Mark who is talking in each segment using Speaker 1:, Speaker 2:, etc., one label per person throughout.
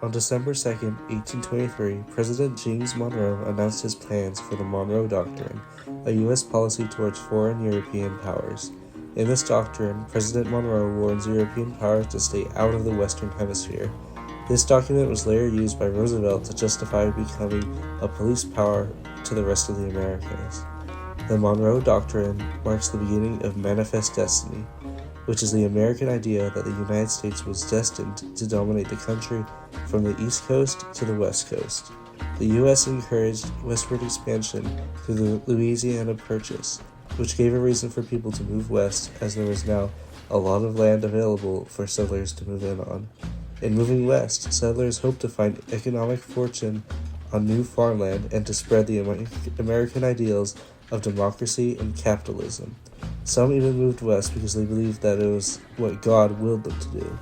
Speaker 1: On December 2, 1823, President James Monroe announced his plans for the Monroe Doctrine, a U.S. policy towards foreign European powers. In this doctrine, President Monroe warns European powers to stay out of the Western Hemisphere. This document was later used by Roosevelt to justify becoming a police power to the rest of the Americas. The Monroe Doctrine marks the beginning of Manifest Destiny, which is the American idea that the United States was destined to dominate the country from the East Coast to the West Coast. The U.S. encouraged westward expansion through the Louisiana Purchase, which gave a reason for people to move west, as there was now a lot of land available for settlers to move in on. In moving west, settlers hoped to find economic fortune on new farmland and to spread the American ideals of democracy and capitalism. Some even moved west because they believed that it was what God willed them to do.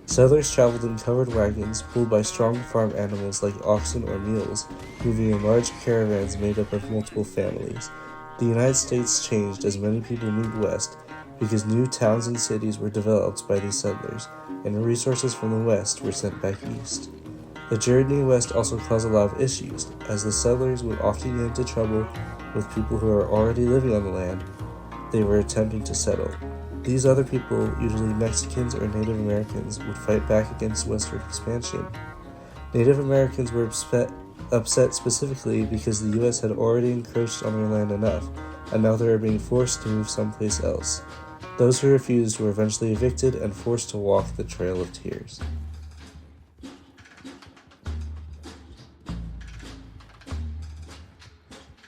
Speaker 1: Settlers traveled in covered wagons pulled by strong farm animals like oxen or mules, moving in large caravans made up of multiple families. The United States changed as many people moved west because new towns and cities were developed by these settlers, and resources from the west were sent back east. The journey west also caused a lot of issues, as the settlers would often get into trouble with people who were already living on the land they were attempting to settle. These other people, usually Mexicans or Native Americans, would fight back against westward expansion. Native Americans were upset specifically because the U.S. had already encroached on their land enough, and now they were being forced to move someplace else. Those who refused were eventually evicted and forced to walk the Trail of Tears.